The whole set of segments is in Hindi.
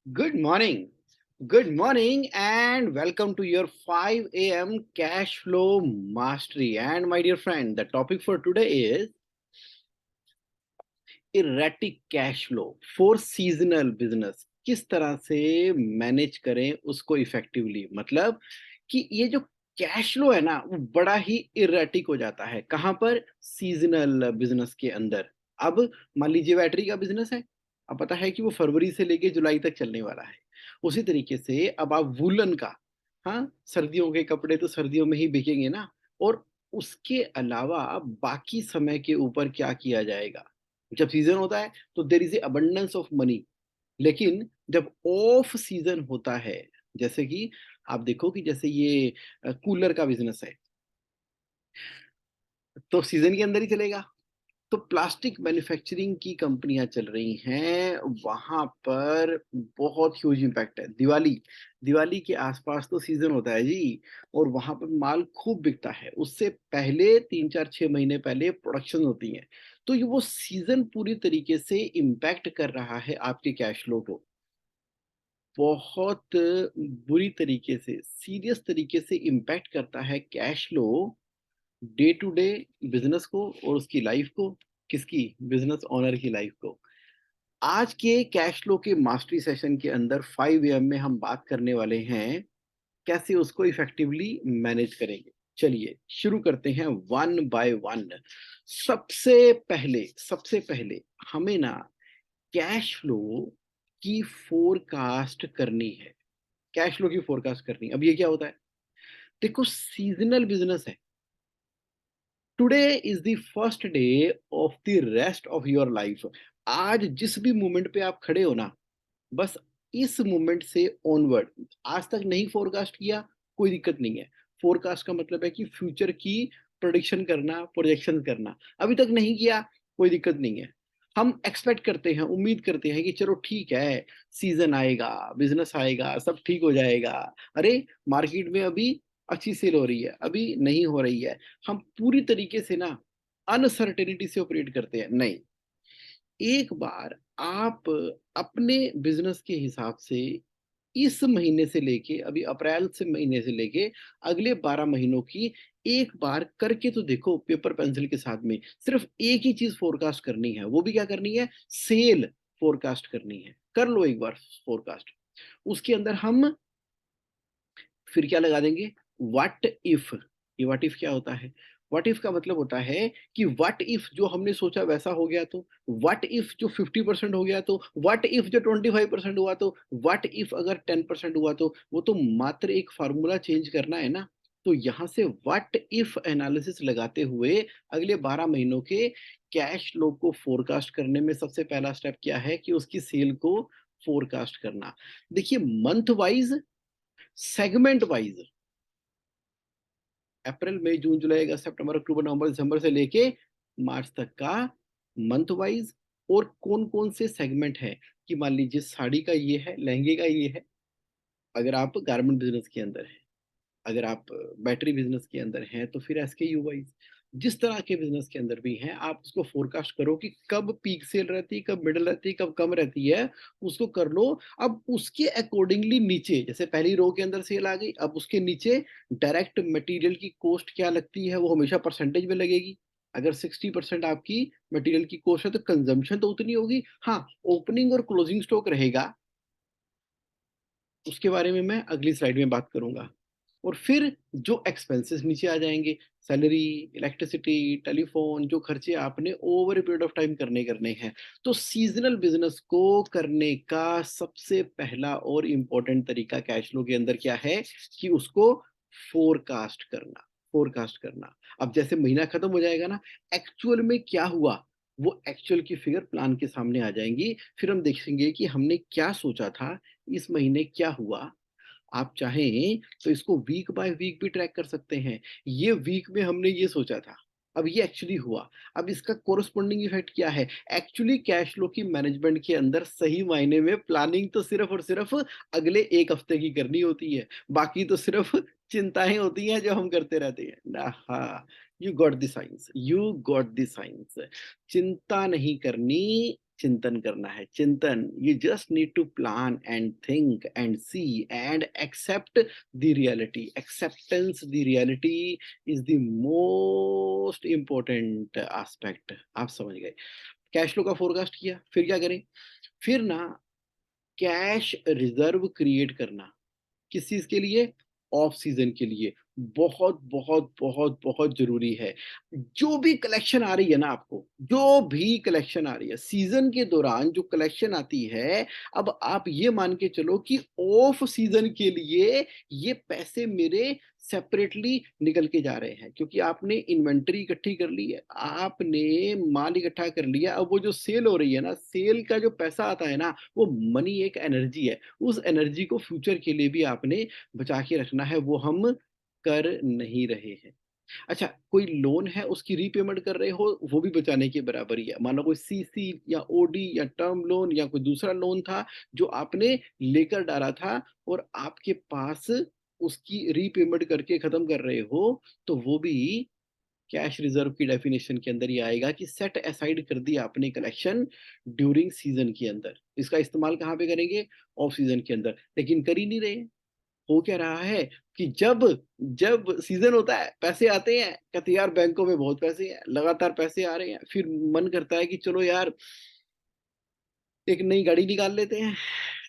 Good morning. Good morning and welcome to your 5 a.m. cash flow mastery. And my dear friend, the topic for today is erratic cash flow for seasonal business. किस तरह से मैनेज करें उसको इफेक्टिवली, मतलब कि ये जो कैश फ्लो है ना वो बड़ा ही इरेटिक हो जाता है। कहाँ पर? सीजनल बिजनेस के अंदर। अब मान लीजिए बैटरी का बिजनेस है, अब पता है कि वो फरवरी से लेके जुलाई तक चलने वाला है। उसी तरीके से अब आप वूलन का, हाँ, सर्दियों के कपड़े तो सर्दियों में ही बिकेंगे ना। और उसके अलावा बाकी समय के ऊपर क्या किया जाएगा? जब सीजन होता है तो there is a abundance of money, लेकिन जब ऑफ सीजन होता है, जैसे कि आप देखो कि जैसे ये कूलर का बिजनेस है, तो सीजन के अंदर ही चलेगा। तो प्लास्टिक मैन्युफैक्चरिंग की कंपनियां चल रही हैं, वहां पर बहुत ह्यूज इम्पैक्ट है। दिवाली, दिवाली के आसपास तो सीजन होता है जी, और वहां पर माल खूब बिकता है। उससे पहले 3 4 6 महीने पहले प्रोडक्शन होती है। तो ये वो सीजन पूरी तरीके से इम्पैक्ट कर रहा है आपके कैश फ्लो को, बहुत बुरी तरीके से, सीरियस तरीके से इम्पैक्ट करता है cash flow, day to day business को और उसकी लाइफ को। किसकी? बिजनेस ओनर की लाइफ को। आज के कैश फ्लो के मास्टरी सेशन के अंदर 5 AM में हम बात करने वाले हैं कैसे उसको इफेक्टिवली मैनेज करेंगे। चलिए शुरू करते हैं वन बाय वन। सबसे पहले हमें ना कैश फ्लो की फोरकास्ट करनी है। कैश फ्लो की फोरकास्ट करनी है। अब ये क्या होता है? देखो, सीजनल बिजनेस है। Today is the first day of the rest of your life. आज जिस भी मोमेंट पे आप खड़े हो ना, बस इस मोमेंट से ऑनवर्ड, आज तक नहीं फोरकास्ट किया, कोई दिक्कत नहीं है। फोरकास्ट का मतलब है कि फ्यूचर की प्रोडिक्शन करना, प्रोजेक्शन करना। अभी तक नहीं किया, कोई दिक्कत नहीं है। हम एक्सपेक्ट करते हैं, उम्मीद करते हैं कि चलो ठीक है, सीजन आएगा, बिजनेस आएगा, सब ठीक हो जाएगा। अरे, मार्केट में अभी अच्छी सेल हो रही है, अभी नहीं हो रही है। हम पूरी तरीके से ना अनसर्टेनिटी से ऑपरेट करते हैं। नहीं, एक बार आप अपने बिजनेस के हिसाब से इस महीने से लेके, अभी अप्रैल से महीने से लेके अगले 12 महीनों की एक बार करके तो देखो, पेपर पेंसिल के साथ में। सिर्फ एक ही चीज फोरकास्ट करनी है, वो भी क्या करनी है? सेल फोरकास्ट करनी है। कर लो एक बार फोरकास्ट। उसके अंदर हम फिर क्या लगा देंगे? What if. ये व्हाट इफ क्या होता है? व्हाट इफ का मतलब होता है कि व्हाट इफ जो हमने सोचा वैसा हो गया तो, व्हाट इफ जो 50% हो गया तो, व्हाट इफ जो 25% हुआ तो, व्हाट इफ अगर 10% हुआ तो। वो तो मात्र एक फार्मूला चेंज करना है ना। तो यहां से व्हाट इफ एनालिसिस लगाते हुए अगले 12 महीनों के कैश फ्लो को फोरकास्ट करने में सबसे पहला स्टेप क्या है कि उसकी सेल को फोरकास्ट करना। देखिए, मंथ वाइज, सेगमेंट वाइज, अप्रैल मई जून जुलाई अगस्त सितंबर अक्टूबर नवंबर दिसंबर से लेके मार्च तक का मंथ वाइज। और कौन कौन से सेगमेंट है कि मान लीजिए साड़ी का ये है, लहंगे का ये है, अगर आप गारमेंट बिजनेस के अंदर है। अगर आप बैटरी बिजनेस के अंदर हैं तो फिर एसकेयू वाइज, जिस तरह के बिजनेस के अंदर भी हैं, आप उसको फोरकास्ट करो कि कब पीक सेल रहती है, कब मिडल रहती है, कब कम रहती है। उसको कर लो। अब उसके अकॉर्डिंगली नीचे, जैसे पहली रो के अंदर सेल आ गई, अब उसके नीचे डायरेक्ट मटेरियल की कॉस्ट क्या लगती है, वो हमेशा परसेंटेज में लगेगी। अगर 60% आपकी मटेरियल की कॉस्ट है तो कंजम्पशन तो उतनी होगी। हाँ, ओपनिंग और क्लोजिंग स्टॉक रहेगा, उसके बारे में मैं अगली स्लाइड में बात करूंगा। और फिर जो एक्सपेंसेस नीचे आ जाएंगे, सैलरी, इलेक्ट्रिसिटी, टेलीफोन, जो खर्चे आपने over a period of time करने करने हैं। तो सीजनल बिजनेस को करने का सबसे पहला और इम्पोर्टेंट तरीका कैश फ्लो के अंदर क्या है कि उसको फोरकास्ट करना। फोरकास्ट करना। अब जैसे महीना खत्म हो जाएगा ना, एक्चुअल में क्या हुआ, वो एक्चुअल की फिगर प्लान के सामने आ जाएंगी। फिर हम देखेंगे कि हमने क्या सोचा था, इस महीने क्या हुआ। आप चाहें तो इसको वीक बाय वीक भी ट्रैक कर सकते हैं। ये वीक में हमने ये सोचा था, अब ये एक्चुअली हुआ। अब इसका कोरस्पॉन्डिंग इफेक्ट क्या है? एक्चुअली कैश फ्लो की मैनेजमेंट के अंदर सही मायने में प्लानिंग तो सिर्फ और सिर्फ अगले एक हफ्ते की करनी होती है। बाकी तो सिर्फ चिंताएं होती हैं जो हम करते रहते हैं ना। हाँ, you got the science, you got the science. चिंता नहीं करनी, चिंतन करना है, चिंतन। You just need to plan and think and see and accept the reality. Acceptance the reality is the most important aspect. आप समझ गए। कैश फ्लो का फोरकास्ट किया, फिर क्या करें? फिर ना कैश रिजर्व क्रिएट करना। किस चीज़ के लिए? ऑफ सीज़न के लिए। बहुत, बहुत, बहुत, बहुत ज़रूरी है। जो भी कलेक्शन आ रही है ना आपको, जो भी कलेक्शन आ रही है, सीज़न के दौरान जो कलेक्शन आती है, अब आप ये मान के चलो कि ऑफ सीज़न के लिए ये पैसे मेरे सेपरेटली निकल के जा रहे हैं, क्योंकि आपने इन्वेंटरी इकट्ठी कर ली है, आपने माल इकट्ठा कर लिया। अब वो जो सेल हो रही है ना, सेल का जो पैसा आता है ना, वो मनी एक एनर्जी है। उस एनर्जी को फ्यूचर के लिए भी आपने बचा के रखना है, वो हम कर नहीं रहे हैं। अच्छा, कोई लोन है उसकी रीपेमेंट कर रहे हो, वो भी बचाने के बराबर ही है। मान लो कोई सीसी या ओडी या टर्म लोन या कोई दूसरा लोन था जो आपने लेकर डाला था और आपके पास उसकी रीपेमेंट करके खत्म कर रहे हो, तो वो भी कैश रिजर्व की डेफिनेशन के अंदर ही आएगा कि सेट असाइड कर दिया आपने कलेक्शन ड्यूरिंग सीजन के अंदर। इसका इस्तेमाल कहाँ पे करेंगे? ऑफ सीजन के अंदर। लेकिन कर ही नहीं रहे। हो क्या रहा है कि जब जब सीजन होता है, पैसे आते हैं, कहते हैं यार बैंकों में बहुत पैसे हैं, लगातार पैसे आ रहे हैं, फिर मन करता है कि चलो यार एक नई गाड़ी निकाल लेते हैं।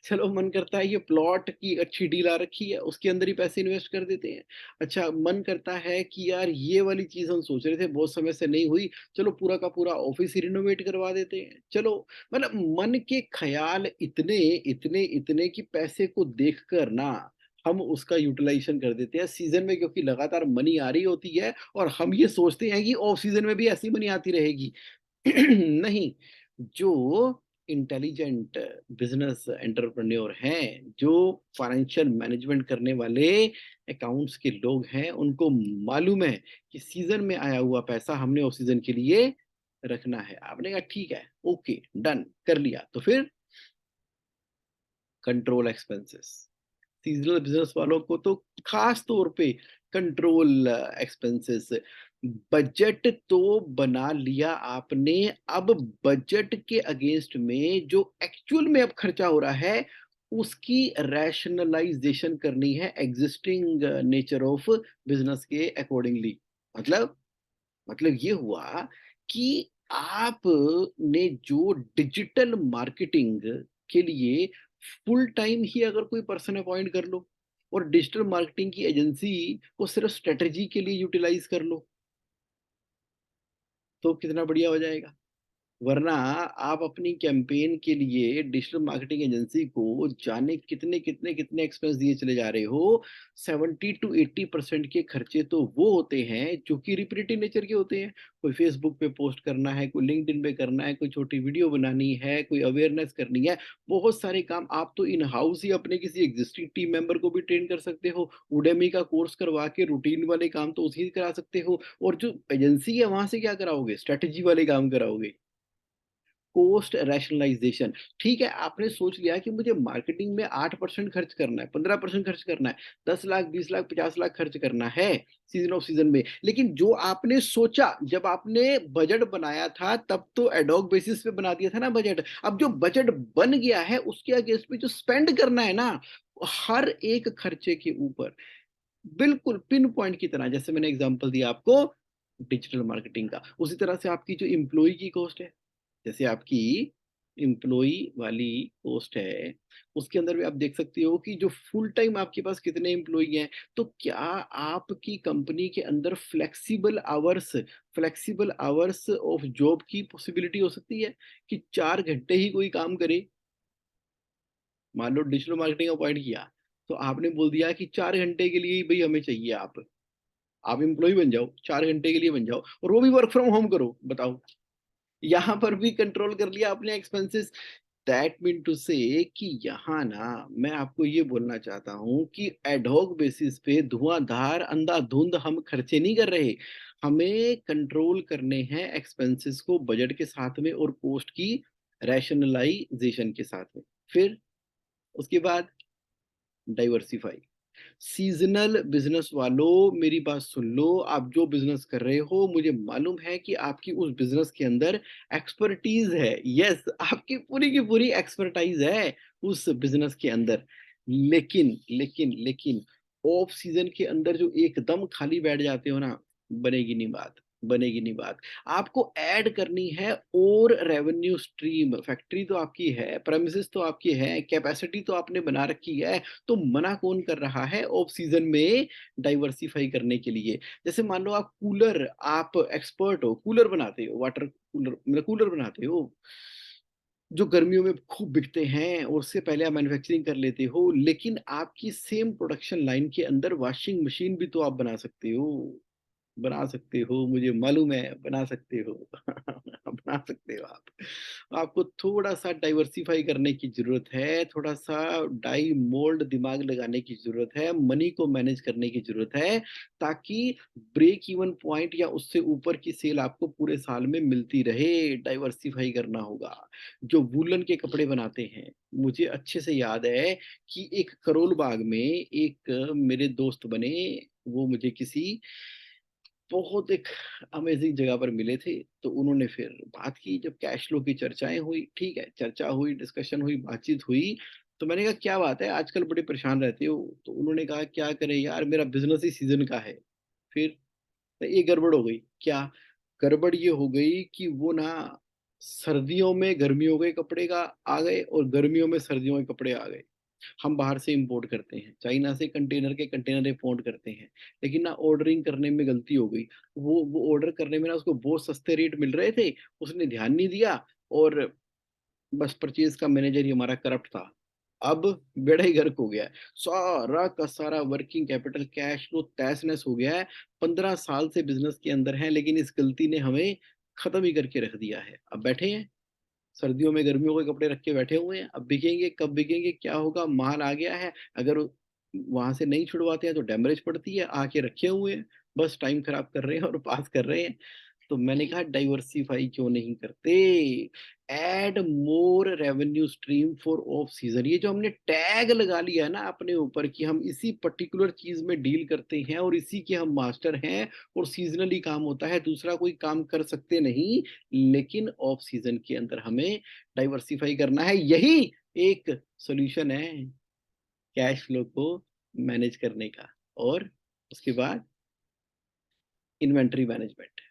चलो मन करता है ये प्लॉट की अच्छी डील आ रखी है, उसके अंदर ही पैसे इन्वेस्ट कर देते हैं। अच्छा, मन करता है कि यार ये वाली चीज़ हम सोच रहे थे बहुत समय से नहीं हुई, चलो पूरा का पूरा ऑफिस ही रिनोवेट करवा देते हैं। चलो, मतलब मन के ख़्याल इतने, इतने, इतने कि पैसे को देखकर ना हम उसका यूटिलाइज़ेशन कर देते हैं सीज़न में, क्योंकि लगातार मनी आ रही होती है और हम ये सोचते हैं कि ऑफ सीज़न में भी ऐसी मनी आती रहेगी। नहीं, जो इंटेलिजेंट बिज़नेस एंटरप्रेन्योर हैं, जो फाइनेंशियल मैनेजमेंट करने वाले अकाउंट्स के लोग हैं, उनको मालूम है कि सीज़न में आया हुआ पैसा हमने ऑफ सीज़न के लिए रखना है। आपने कहा ठीक है, ओके, डन, कर लिया। तो फिर कंट्रोल एक्सपेंसेस। सीज़नल बिज़नेस वालों को तो ख़ास तौर पे कंट्रोल एक्सपेंसेस। बजट तो बना लिया आपने, अब बजट के अगेंस्ट में जो एक्चुअल में अब खर्चा हो रहा है, उसकी रैशनलाइज़ेशन करनी है एक्जिस्टिंग नेचर ऑफ बिज़नेस के अकॉर्डिंगली। मतलब मतलब ये हुआ कि आपने जो डिजिटल मार्केटिंग के लिए फुल टाइम ही अगर कोई पर्सन अपॉइंट कर लो और डिजिटल मार्केटिंग की एजेंसी को सिर्फ स्ट्रेटजी के लिए यूटिलाइज कर लो, तो कितना बढ़िया हो जाएगा। वरना आप अपनी कैंपेन के लिए डिजिटल मार्केटिंग एजेंसी को जाने कितने कितने कितने एक्सपेंस दिए चले जा रहे हो। 70 टू 80% के खर्चे तो वो होते हैं जो कि रिपीटेटिव नेचर के होते हैं। कोई फेसबुक पे पोस्ट करना है, कोई लिंक्डइन पे करना है, कोई छोटी वीडियो बनानी है, कोई अवेयरनेस करनी है। बहुत सारे काम आप तो इन हाउस ही अपने किसी एग्जिस्टिंग टीम मेंबर को भी ट्रेन कर सकते हो। उडेमी का कोर्स करवा के रूटीन वाले काम तो उसी से करा सकते हो, और जो एजेंसी है वहां से क्या कराओगे? स्ट्रेटेजी वाले काम कराओगे। Cost rationalisation. ठीक है, आपने सोच लिया कि मुझे मार्केटिंग में 8% खर्च करना है, 15% खर्च करना है, 10 लाख, 20 लाख, 50 लाख खर्च करना है सीजन ऑफ सीजन में। लेकिन जो आपने सोचा जब आपने बजट बनाया था, तब तो एडॉक बेसिस पे बना दिया था ना बजट। अब जो बजट बन गया है उसके अगेंस्ट में जो स्पेंड करना है ना, हर एक खर्चे के ऊपर बिल्कुल पिन पॉइंट की तरह, जैसे मैंने एग्जांपल दिया आपको डिजिटल मार्केटिंग का, उसी तरह से आपकी जो एम्प्लॉय की कॉस्ट है, जैसे आपकी एम्प्लॉई वाली पोस्ट है, उसके अंदर भी आप देख सकते हो कि जो फुल टाइम आपके पास कितने एम्प्लॉई हैं। तो क्या आपकी कंपनी के अंदर फ्लेक्सिबल आवर्स ऑफ जॉब की पॉसिबिलिटी हो सकती है कि 4 घंटे ही कोई काम करे? मान लो डिजिटल मार्केटिंग अपॉइंट किया, तो आपने बोल दिया कि 4 घंटे के लिए ही भाई हमें चाहिए। आप एम्प्लॉय बन जाओ, 4 घंटे के लिए बन जाओ, और वो भी वर्क फ्रॉम होम करो। बताओ, यहाँ पर भी कंट्रोल कर लिया आपने एक्सपेंसेस। दैट मीन टू से कि यहाँ ना मैं आपको ये बोलना चाहता हूँ कि एडहॉक बेसिस पे धुआंधार अंधाधुंध हम खर्चे नहीं कर रहे। हमें कंट्रोल करने हैं एक्सपेंसेस को बजट के साथ में और कॉस्ट की रैशनलाइजेशन के साथ में। फिर उसके बाद डाइवर्सिफाई। सीज़नल बिज़नेस वालों मेरी बात सुन लो, आप जो बिज़नेस कर रहे हो मुझे मालूम है कि आपकी उस बिज़नेस के अंदर एक्सपर्टीज़ है। येस, आपकी पूरी की पूरी एक्सपर्टाइज़ है उस बिज़नेस के अंदर। लेकिन ऑफ सीज़न के अंदर जो एकदम खाली बैठ जाते हो ना, बनेगी नहीं बात, बनेगी नहीं बात। आपको ऐड करनी है और रेवेन्यू स्ट्रीम। फैक्ट्री तो आपकी है, प्रेमिसेस तो आपकी है, कैपेसिटी तो आपने बना रखी है, तो मना कौन कर रहा है ऑफ सीजन में डाइवर्सिफाई करने के लिए? जैसे मान लो आप एक्सपर्ट हो, कूलर बनाते हो, वाटर कूलर मतलब कूलर बनाते हो, जो गर्मियों में खूब बिकते हैं और उससे पहले आप मैन्युफैक्चरिंग कर लेते हो, लेकिन आपकी सेम प्रोडक्शन लाइन के अंदर वॉशिंग मशीन भी तो आप बना सकते हो, मुझे मालूम है बना सकते हो। बना सकते हो आप। आपको थोड़ा-सा डाइवर्सिफ़ाई करने की ज़रूरत है, थोड़ा-सा डाई मोल्ड दिमाग लगाने की ज़रूरत है, मनी को मैनेज करने की ज़रूरत है, ताकि ब्रेक इवन पॉइंट या उससे ऊपर की सेल आपको पूरे साल में मिलती रहे, डाइवर्सिफ़ाई करना होगा। जो वूलन के कपड़े बनाते हैं, मुझे अच्छे से याद है कि एक करोल बाग में एक मेरे दोस्त बने, वो मुझे किसी बहुत एक अमेज़िंग जगह पर मिले थे, तो उन्होंने फिर बात की, जब कैश फ्लो की चर्चाएँ हुई, ठीक है, चर्चा हुई, डिस्कशन हुई, बातचीत हुई, तो मैंने कहा, "क्या बात है, आजकल बड़े परेशान रहते हो?" तो उन्होंने कहा, "क्या करें यार, मेरा बिज़नेस ही सीज़न का है।" फिर ये गड़बड़ हो गई, क्या? गड़बड़ ये हो गई कि वो ना सर्दियों में गर्मियों के कपड़े का आ गए और गर्मियों में सर्दियों के कपड़े आ गए। हम बाहर से इम्पोर्ट करते हैं, चाइना से कंटेनर के कंटेनर इम्पोर्ट करते हैं, लेकिन ना ऑर्डरिंग करने में गलती हो गई। वो ऑर्डर करने में ना उसको बहुत सस्ते रेट मिल रहे थे, उसने ध्यान नहीं दिया और बस परचेज़ का मैनेजर ही हमारा करप्ट था। अब बेड़ा ही गर्क हो गया है। सारा का सारा वर्किंग कैपिटल कैश फ्लो तहस-नहस हो गया है। 15 साल से बिज़नेस के अंदर हैं, लेकिन इस गलती ने हमें खत्म ही करके रख दिया है। अब बैठे हैं सर्दियों में गर्मियों के कपड़े रख के बैठे हुए हैं, अब बिकेंगे, कब बिकेंगे, क्या होगा? माल आ गया है, अगर वहाँ से नहीं छुड़वाते हैं तो डेमरेज पड़ती है, आके रखे हुए हैं, बस टाइम खराब कर रहे हैं और पास कर रहे हैं। तो मैंने कहा डाइवर्सिफ़ाई क्यों नहीं करते? Add more revenue stream for of season. ये जो हमने टैग लगा लिया है ना अपने ऊपर कि हम इसी पर्टिकुलर चीज़ में डील करते हैं और इसी के हम मास्टर हैं और सीज़नली काम होता है, दूसरा कोई काम कर सकते नहीं, लेकिन ऑफ सीज़न के अंदर हमें डाइवर्सिफ़ाई करना है। यही एक सॉल्यूशन है कैश फ्लो को मैनेज करने का। और उसके बाद इन्वेंटरी मैनेजमेंट।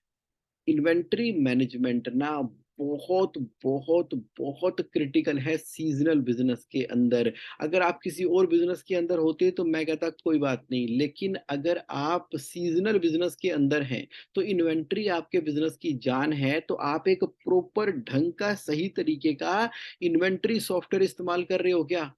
इन्वेंटरी मैनेजमेंट ना बहुत, बहुत, बहुत क्रिटिकल है सीज़नल बिज़नेस के अंदर। अगर आप किसी और बिज़नेस के अंदर होते तो मैं कहता कोई बात नहीं, लेकिन अगर आप सीज़नल बिज़नेस के अंदर हैं, तो इन्वेंटरी आपके बिज़नेस की जान है, तो आप एक प्रॉपर ढंग का सही तरीके का इन्वेंटरी सॉफ्टवेयर इस्तेमाल कर रहे हो क्या?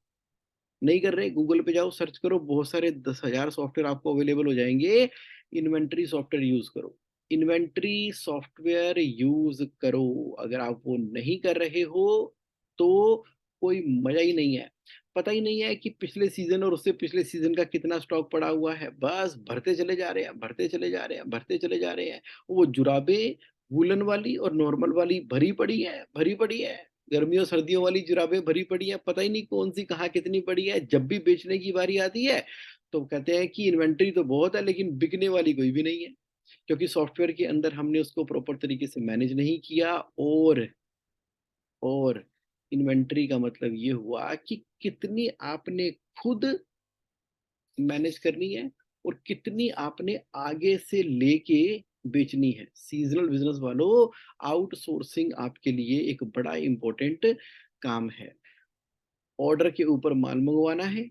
नहीं कर रहे, गूगल पे जाओ सर्च करो, बहुत सारे 10,000 सॉफ्टवेयर आपको अवेलेबल हो जाएँगे, इन्वेंटरी सॉफ्टवेयर यूज़ करो। इन्वेंटरी सॉफ्टवेयर यूज़ करो, अगर आप वो नहीं कर रहे हो, तो कोई मज़ा ही नहीं है। पता ही नहीं है कि पिछले सीज़न और उससे पिछले सीज़न का कितना स्टॉक पड़ा हुआ है, बस भरते चले जा रहे हैं, भरते चले जा रहे हैं, भरते चले जा रहे हैं। वो जुराबें वूलन वाली और नॉर्मल वाली भरी पड़ी है। गर्मियों सर्दियों वाली जुराबें भरी पड़ी हैं, पता ही नहीं कौन-सी कहाँ कितनी पड़ी है, जब भी बेचने की बारी आती है, तो कहते हैं कि इन्वेंटरी तो बहुत है लेकिन बिकने वाली कोई भी नहीं है। क्योंकि सॉफ्टवेयर के अंदर हमने उसको प्रॉपर तरीके से मैनेज नहीं किया और इन्वेंटरी का मतलब ये हुआ कि कितनी आपने खुद मैनेज करनी है और कितनी आपने आगे से लेके बेचनी है। सीज़नल बिज़नेस वालों, आउटसोर्सिंग आपके लिए एक बड़ा इम्पोर्टेंट काम है। ऑर्डर के ऊपर माल मँगवाना है,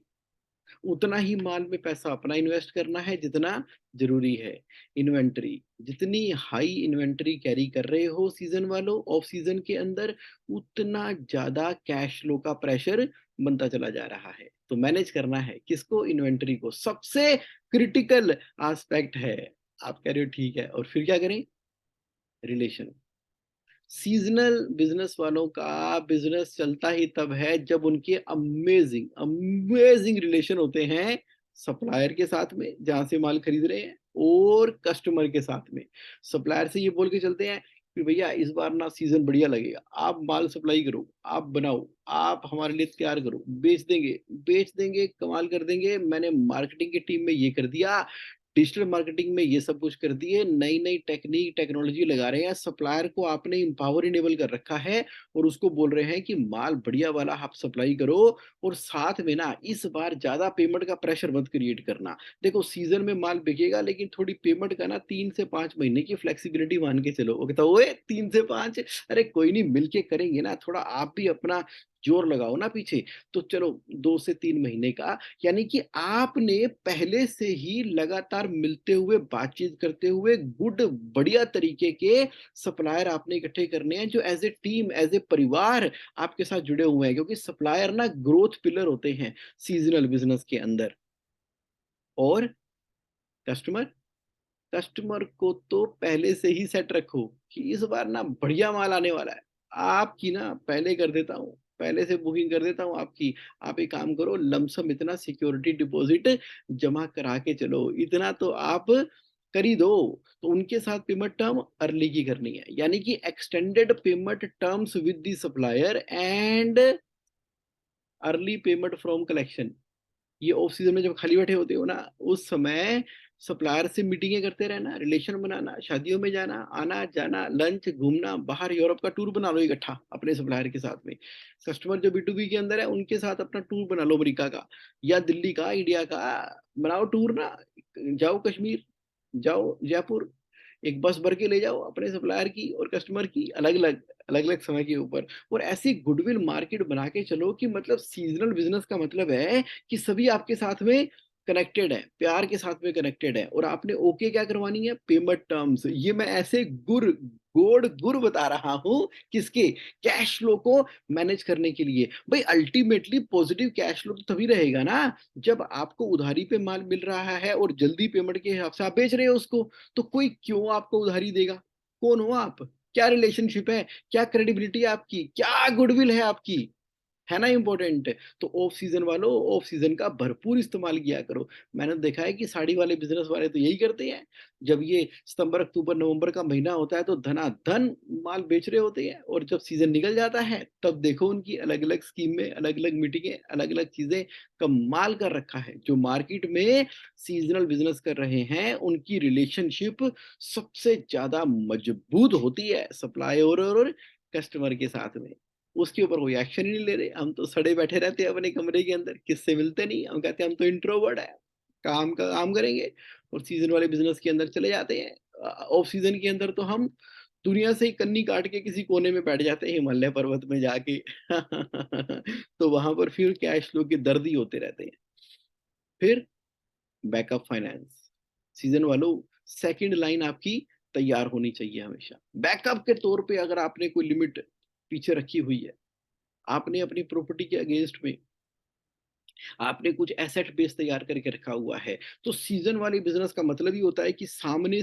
उतना ही माल में पैसा अपना इन्वेस्ट करना है जितना ज़रूरी है। इन्वेंटरी, जितनी हाई इन्वेंटरी कैरी कर रहे हो सीज़न वालों, ऑफ सीज़न के अंदर, उतना ज़्यादा कैश फ्लो का प्रेशर बनता चला जा रहा है। तो मैनेज करना है किसको? इन्वेंटरी को। सबसे क्रिटिकल एस्पेक्ट है। आप कह रहे हो ठीक है और फिर क्या करें? रिलेशन। सीज़नल बिज़नेस वालों का बिज़नेस चलता ही तब है जब उनके अमेज़िंग रिलेशन होते हैं सप्लायर के साथ में, जहाँ से माल खरीद रहे हैं और कस्टमर के साथ में। सप्लायर से ये बोल के चलते हैं कि भैया इस बार ना सीज़न बढ़िया लगेगा, आप माल सप्लाई करो, आप बनाओ, आप हमारे लिए तैयार करो, बेच देंगे, कमाल कर देंगे, मैंने मार्केटिंग की टीम में ये कर दिया, डिजिटल मार्केटिंग में ये सब कुछ कर दिए, नई-नई टेक्नीक, टेक्नोलॉजी लगा रहे हैं, सप्लायर को आपने एम्पावर इनेबल कर रखा है और उसको बोल रहे हैं कि माल बढ़िया वाला आप सप्लाई करो और साथ में ना इस बार ज़्यादा पेमेंट का प्रेशर मत क्रिएट करना। देखो सीज़न में माल बिकेगा लेकिन थोड़ी पेमेंट का ना 3 से 5 महीने की फ्लेक्सिबिलिटी मान के चलो। वो कहता है, "ओए 3 से 5 अरे कोई नहीं मिल के करेंगे ना, थोड़ा आप भी अपना ज़ोर लगाओ ना पीछे, तो चलो 2 से 3 महीने का।" यानी कि आपने पहले से ही लगातार मिलते हुए, बातचीत करते हुए गुड बढ़िया तरीके के सप्लायर आपने इकट्ठे करने हैं जो as a team, as a परिवार आपके साथ जुड़े हुए हैं क्योंकि सप्लायर ना ग्रोथ पिलर होते हैं सीज़नल बिज़नेस के अंदर। और कस्टमर कस्टमर को तो पहले से ही सेट रखो कि इस बार ना बढ़िया माल आने वाला है। आपकी ना पहले कर देता हूँ, पहले से बुकिंग कर देता हूँ आपकी। आप एक काम करो लमसम इतना सिक्योरिटी डिपॉज़िट जमा करा के चलो, इतना तो आप कर ही दो। तो उनके साथ पेमेंट टर्म अर्ली की करनी है, यानी कि extended payment terms with the supplier and early payment from collection. ये ऑफ सीजन में जब खाली बैठे होते हो ना, उस समय सप्लायर से मीटिंगें करते रहना, रिलेशन बनाना, शादियों में जाना, आना-जाना, लंच, घूमना, बाहर यूरोप का टूर बना लो इकट्ठा अपने सप्लायर के साथ में। कस्टमर जो बी2बी के अंदर है, उनके साथ अपना टूर बना लो अमेरिका का या दिल्ली का, इंडिया का, बनाओ टूर ना। जाओ कश्मीर, जाओ जयपुर, एक बस भर के ले जाओ अपने सप्लायर की और कस्टमर की अलग-अलग समय के ऊपर और ऐसी गुडविल मार्केट बना के चलो कि मतलब सीज़नल बिज़नेस का मतलब है कि सभी आपके साथ में कनेक्टेड है, प्यार के साथ में कनेक्टेड है और आपने ओके क्या करवानी है? Payment terms. ये मैं ऐसे गुर बता रहा हूँ किसके? कैश फ्लो को मैनेज करने के लिए। भई अल्टीमेटली पॉजिटिव कैश फ्लो तो तभी रहेगा ना, जब आपको उधारी पे माल मिल रहा है और जल्दी पेमेंट के हिसाब से आप बेच रहे हो उसको। तो कोई क्यों आपको उधारी देगा? कौन हो आप? क्या रिलेशनशिप है? क्या क्रेडिबिलिटी है आपकी? क्या गुडविल है आपकी? है ना इम्पोर्टेंट? तो ऑफ सीज़न वालों, ऑफ सीज़न का भरपूर इस्तेमाल किया करो। मैंने देखा है कि साड़ी वाले बिज़नेस वाले तो यही करते हैं। जब ये सितंबर, अक्टूबर, नवंबर का महीना होता है तो धनाधन माल बेच रहे होते हैं और जब सीज़न निकल जाता है तब देखो उनकी अलग-अलग स्कीमें, अलग-अलग मीटिंगें, अलग-अलग चीज़ें कमाल कर रखा है। जो मार्केट में सीज़नल बिज़नेस कर रहे हैं, उनकी रिलेशनशिप सबसे ज़्यादा मजबूत होती है सप्लायर और कस्टमर के साथ में। उसके ऊपर कोई एक्शन ही नहीं ले रहे, हम तो सड़े बैठे रहते हैं अपने कमरे के अंदर, किससे मिलते नहीं, हम कहते हैं हम तो इंट्रोवर्ट हैं, काम का काम करेंगे और सीज़न वाले बिज़नेस के अंदर चले जाते हैं। ऑफ सीज़न के अंदर तो हम दुनिया से ही कन्नी काट के किसी कोने में बैठ जाते हैं हिमालय पर्वत में जाके। तो वहाँ पर फिर कैश फ्लो के दर्द ही होते रहते हैं। फिर बैकअप फाइनेंस, सीज़न वालों सेकंड लाइन आपकी तैयार होनी चाहिए हमेशा। बैकअप के तौर पे अगर आपने कोई लिमिट पीछे रखी हुई है, आपने अपनी प्रॉपर्टी के अगेंस्ट में आपने कुछ एसेट बेस तैयार करके रखा हुआ है, तो सीज़न वाले बिज़नेस का मतलब ये होता है कि सामने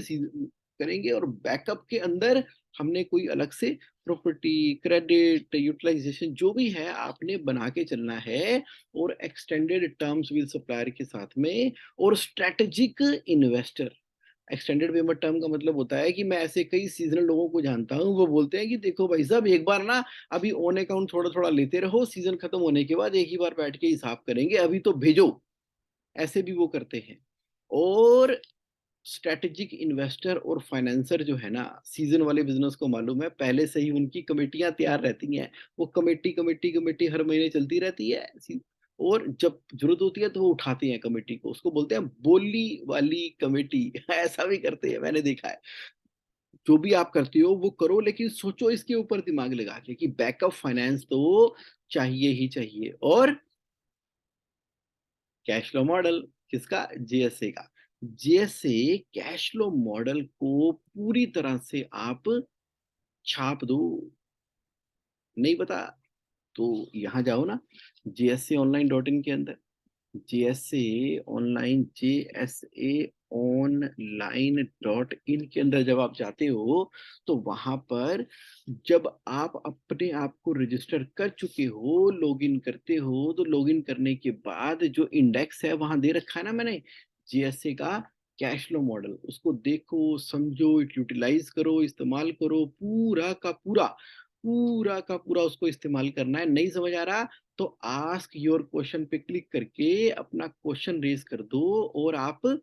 करेंगे और बैकअप के अंदर हमने कोई अलग से प्रॉपर्टी, क्रेडिट, यूटिलाइज़ेशन जो भी है आपने बना के चलना है और एक्सटेंडेड टर्म्स विद सप्लायर के साथ में और strategic investor. Extended payment term का मतलब होता है कि मैं ऐसे कई सीज़नल लोगों को जानता हूँ, वो बोलते हैं कि देखो भाई साहब एक बार ना अभी ऑन अकाउंट थोड़ा-थोड़ा लेते रहो, सीज़न खत्म होने के बाद एक ही बार बैठ के हिसाब करेंगे, अभी तो भेजो, ऐसे भी वो करते हैं। और स्ट्रैटेजिक इन्वेस्टर और फाइनेंसर जो है ना, सीज़न वाले बिज़नेस को मालूम है, पहले से ही उनकी कमेटियाँ तैयार रहती हैं। वो कमेटी हर महीने चलती रहती है और जब ज़रूरत होती है तो वो उठाते हैं कमेटी को, उसको बोलते हैं बोली वाली कमेटी। ऐसा भी करते हैं, मैंने देखा है। जो भी आप करते हो वो करो लेकिन सोचो इसके ऊपर दिमाग लगा के कि बैकअप फाइनेंस तो चाहिए ही चाहिए और कैश फ्लो मॉडल किसका? जीएसए का। जीएसए कैश फ्लो मॉडल को पूरी तरह से आप छाप दो। नहीं पता? तो यहाँ जाओ ना JSAonline.in के अंदर। जेएसए ऑनलाइन JSA online.in के अंदर जब आप जाते हो, तो वहाँ पर जब आप अपने आप को रजिस्टर कर चुके हो, लॉगिन करते हो, तो लॉगिन करने के बाद जो इंडेक्स है वहाँ दे रखा है ना मैंने जेएसए का कैश फ्लो मॉडल, उसको देखो, समझो, यूटिलाइज़ करो, इस्तेमाल करो, पूरा का पूरा उसको इस्तेमाल करना है। नहीं समझ आ रहा, तो आस्क योर क्वेश्चन पे क्लिक करके अपना क्वेश्चन रेज़ कर दो और आप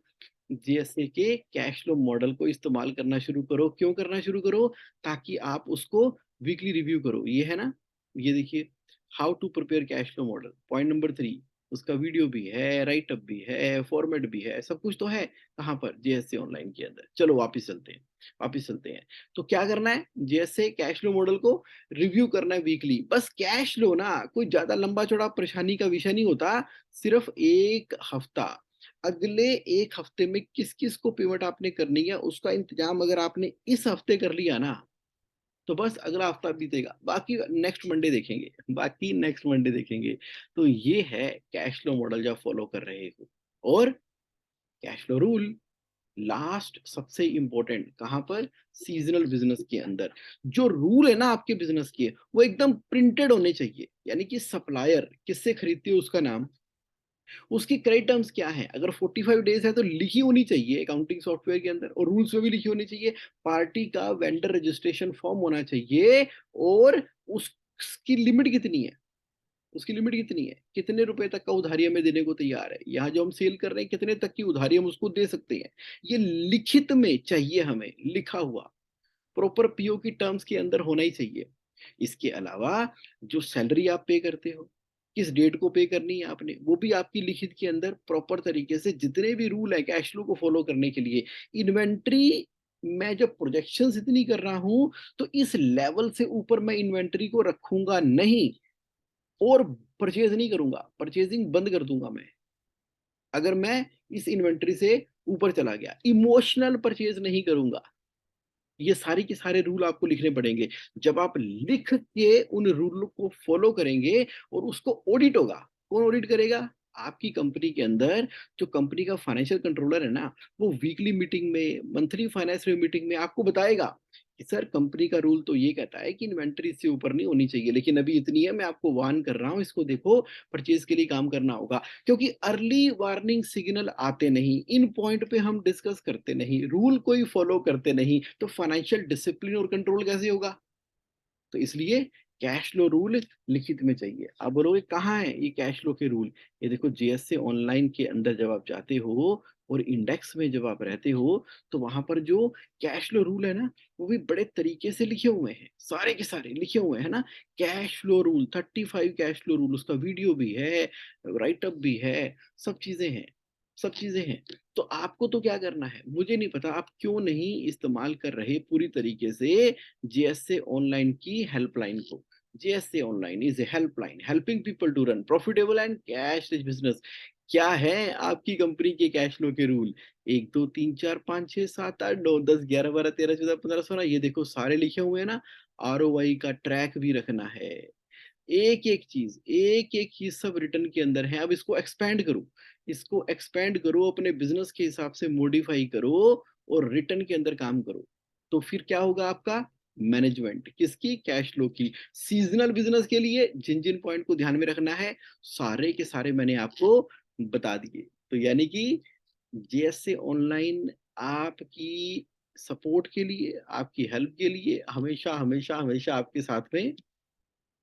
जैसे कि कैश फ्लो मॉडल को इस्तेमाल करना शुरू करो। क्यों करना शुरू करो? ताकि आप उसको वीकली रिव्यू करो। ये है ना? ये देखिए, how to prepare cash flow model, point number 3, उसका वीडियो भी है, राइट अप भी है, फॉर्मेट भी है, सब कुछ तो है। कहाँ पर? जेएसए ऑनलाइन के अंदर। चलो वापिस चलते हैं। तो क्या करना है? जेएसए कैश फ्लो मॉडल को रिव्यू करना है वीकली। बस कैश फ्लो ना, कोई ज़्यादा लंबा-चौड़ा परेशानी का विषय नहीं होता, सिर्फ़ 1 हफ्ता। अगले 1 हफ्ते में किस-किस को पेमेंट आपने करनी है, उसका इंतज़ाम अगर आपने इस हफ्ते कर लिया ना, तो बस अगला हफ्ता बीतेगा, बाकी नेक्स्ट मंडे देखेंगे। तो ये है कैश फ्लो मॉडल जो आप फॉलो कर रहे हो। और कैश फ्लो रूल लास्ट सबसे इम्पोर्टेंट कहाँ पर? सीज़नल बिज़नेस के अंदर। जो रूल है ना आपके बिज़नेस के, वो एकदम प्रिंटेड होने चाहिए। यानी कि सप्लायर किससे खरीदती हो उसका नाम, उसकी क्रेडिट टर्म्स क्या हैं? अगर 45 डेज़ है तो लिखी होनी चाहिए अकाउंटिंग सॉफ्टवेयर के अंदर, और रूल्स में भी लिखी होनी चाहिए। पार्टी का वेंडर रजिस्ट्रेशन फॉर्म होना चाहिए, और उसकी लिमिट कितनी है? उसकी लिमिट कितनी है? कितने रुपए तक का उधारी हमें देने को तैयार है? यहाँ जो हम सेल कर रहे हैं, कितने तक की उधारी हम उसको दे सकते हैं? ये लिखित में चाहिए हमें, लिखा हुआ। प्रॉपर पीओ की टर्म्स के अंदर होना ही चाहिए। इसके अलावा जो सैलरी आप पे करते हो, किस डेट को पे करनी है आपने, वो भी आपकी लिखित के अंदर प्रॉपर तरीके से, जितने भी रूल है कैश फ्लो को फॉलो करने के लिए। इन्वेंटरी, मैं जब प्रोजेक्शंस इतनी कर रहा हूँ, तो इस लेवल से ऊपर मैं इन्वेंटरी को रखूँगा नहीं, और परचेज़ नहीं करूँगा, परचेज़िंग बंद कर दूँगा मैं। अगर मैं इस इन्वेंटरी से ऊपर चला गया, इमोशनल परचेज़ नहीं करूँगा। ये सारे के सारे रूल आपको लिखने पड़ेंगे। जब आप लिख के उन रूल को फॉलो करेंगे और उसको ऑडिट होगा, कौन ऑडिट करेगा? आपकी कंपनी के अंदर जो कंपनी का फाइनेंशियल कंट्रोलर है ना, वो वीकली मीटिंग में, मंथली फाइनेंस रिव्यू मीटिंग में आपको बताएगा कि सर कंपनी का रूल तो ये कहता है कि इन्वेंटरी इससे ऊपर नहीं होनी चाहिए, लेकिन अभी इतनी है, मैं आपको वार्न कर रहा हूँ, इसको देखो, परचेज़ के लिए काम करना होगा। क्योंकि अर्ली वार्निंग सिग्नल आते नहीं, इन पॉइंट पे हम डिस्कस करते नहीं, रूल कोई फॉलो करते नहीं, तो फाइनेंशियल डिसिप्लिन और कंट्रोल कैसे होगा? तो इसलिए कैश फ्लो रूल लिखित में चाहिए। आप बोलोगे कहाँ है ये कैश फ्लो के रूल? ये देखो, जीएसए ऑनलाइन के अंदर जब आप जाते हो और इंडेक्स में जब आप रहते हो, तो वहाँ पर जो कैश फ्लो रूल है ना, वो भी बड़े तरीके से लिखे हुए हैं। सारे के सारे लिखे हुए हैं ना। Cash flow rule 35 cash flow rule, उसका वीडियो भी है, राइट अप भी है, सब चीज़ें हैं, सब चीज़ें हैं। तो आपको तो क्या करना है, मुझे नहीं पता आप क्यों नहीं इस्तेमाल कर रहे पूरी तरीके से जेएसए ऑनलाइन की हेल्पलाइन को। JSA online is a helpline helping people to run profitable and cash rich business. क्या है आपकी कंपनी के कैश फ्लो के रूल? 1, 2, 3, 4, 5, 6, 7, 8, 9, 10, 11, 12, 13, 14, 15, 16, ये देखो सारे लिखे हुए हैं ना। आरओआई का ट्रैक भी रखना है। एक-एक चीज़ सब रिटर्न के अंदर है। अब इसको एक्सपेंड करो, अपने बिज़नेस के हिसाब से मॉडिफ़ाई करो और रिटर्न के अंदर काम करो। तो फिर क्या होगा आपका? मैनेजमेंट किसकी? कैश फ्लो की। सीज़नल बिज़नेस के लिए जिन-जिन पॉइंट को ध्यान में रखना है, सारे के सारे मैंने आपको बता दिए। तो यानी कि जेएसए ऑनलाइन आपकी सपोर्ट के लिए, आपकी हेल्प के लिए हमेशा आपके साथ में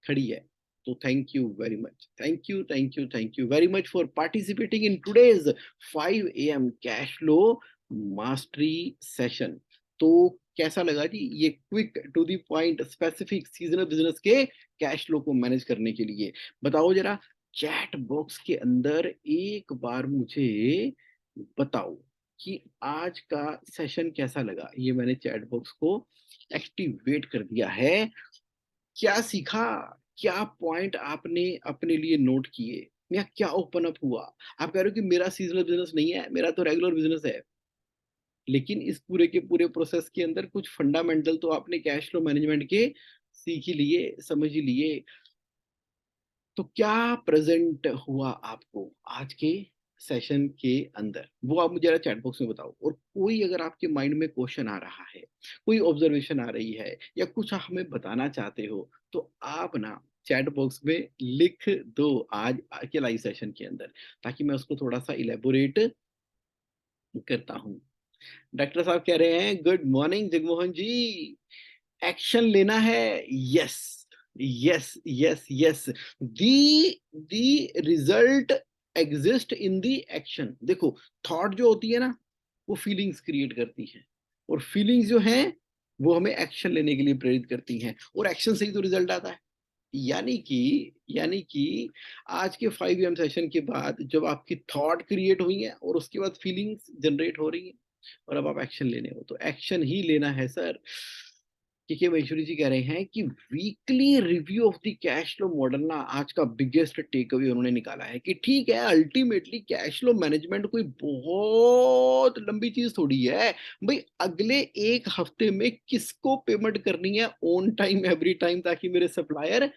खड़ी है। तो thank you very much. Thank you very much for participating in today's 5 AM cash flow mastery session. तो कैसा लगा जी ये quick to the point specific seasonal business के कैश फ्लो को मैनेज करने के लिए? बताओ ज़रा चैट बॉक्स के अंदर एक बार मुझे बताओ कि आज का सेशन कैसा लगा? ये मैंने चैट बॉक्स को एक्टिवेट कर दिया है। क्या सीखा? क्या पॉइंट आपने अपने लिए नोट किए? या क्या ओपन अप हुआ? आप कह रहे हो कि मेरा सीज़नल बिज़नेस नहीं है, मेरा तो रेगुलर बिज़नेस है। लेकिन इस पूरे के पूरे प्रोसेस के अंदर कुछ फंडामेंटल तो आपने कैश फ्लो मैनेजमेंट के सीख ही लिए, समझ ही लिए। तो क्या प्रेज़ेंट हुआ आपको आज के सेशन के अंदर? वो आप मुझे ज़रा चैट बॉक्स में बताओ। और कोई अगर आपके माइंड में क्वेश्चन आ रहा है, कोई ऑब्ज़र्वेशन आ रही है या कुछ हमें बताना चाहते हो, तो आप ना चैट बॉक्स में लिख दो आज के लाइव सेशन के अंदर, ताकि मैं उसको थोड़ा-सा इलैबोरेट करता हूँ। डॉक्टर साहब कह रहे हैं, गुड मॉर्निंग जगमोहन जी, एक्शन लेना है। Yes, yes, yes, yes. The result exist in the action. देखो, थॉट जो होती है ना, वो फीलिंग्स क्रिएट करती हैं, और फीलिंग्स जो हैं, वो हमें एक्शन लेने के लिए प्रेरित करती हैं, और एक्शन से ही तो रिजल्ट आता है। यानी कि आज के 5 एम सेशन के बाद जब आपकी थॉट क्रिएट हुई है और उसके बाद फीलिंग्स जनरेट हो रही हैं, और अब आप एक्शन लेने हो, तो एक्शन ही लेना है सर। के महेश्वरी जी कह रहे हैं कि weekly review of the cash flow model ना आज का बिगेस्ट टेक अवे उन्होंने निकाला है, कि ठीक है, अल्टीमेटली कैश फ्लो मैनेजमेंट कोई बहुत लंबी चीज थोड़ी है। भाई, अगले 1 हफ्ते में किसको पेमेंट करनी है ऑन टाइम एवरी टाइम, ताकि मेरे सप्लायर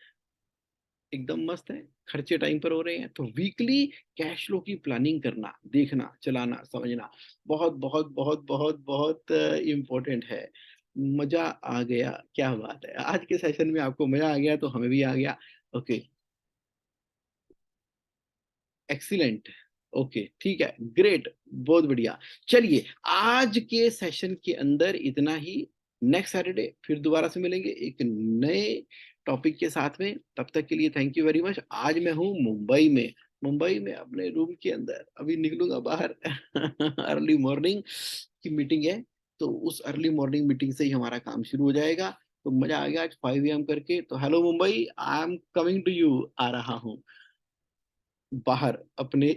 एकदम मस्त है, खर्चे टाइम पर हो रहे हैं। तो वीकली कैश फ्लो की प्लानिंग करना, देखना, चलाना, समझना बहुत बहुत बहुत बहुत बहुत इम्पोर्टेंट है। मजा आ गया, क्या बात है, आज के सेशन में आपको मजा आ गया तो हमें भी आ गया। Okay, excellent. ओके, ठीक है, ग्रेट, बहुत बढ़िया। चलिए, आज के सेशन के अंदर इतना ही। नेक्स्ट सैटरडे फिर दोबारा से मिलेंगे एक नए टॉपिक के साथ में। तब तक के लिए थैंक यू वेरी मच। आज मैं हूँ मुंबई में, मुंबई में अपने रूम के अंदर, अभी निकलूंगा बाहर। अर्ली मॉर्निंग की मीटिंग है, तो उस अर्ली मॉर्निंग मीटिंग से ही हमारा काम शुरू हो जाएगा। तो मजा आ गया आज 5 AM करके। तो hello Mumbai, I am coming to you, आ रहा हूँ बाहर अपने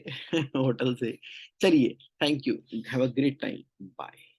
होटल से। चलिए, thank you, have a great time, bye.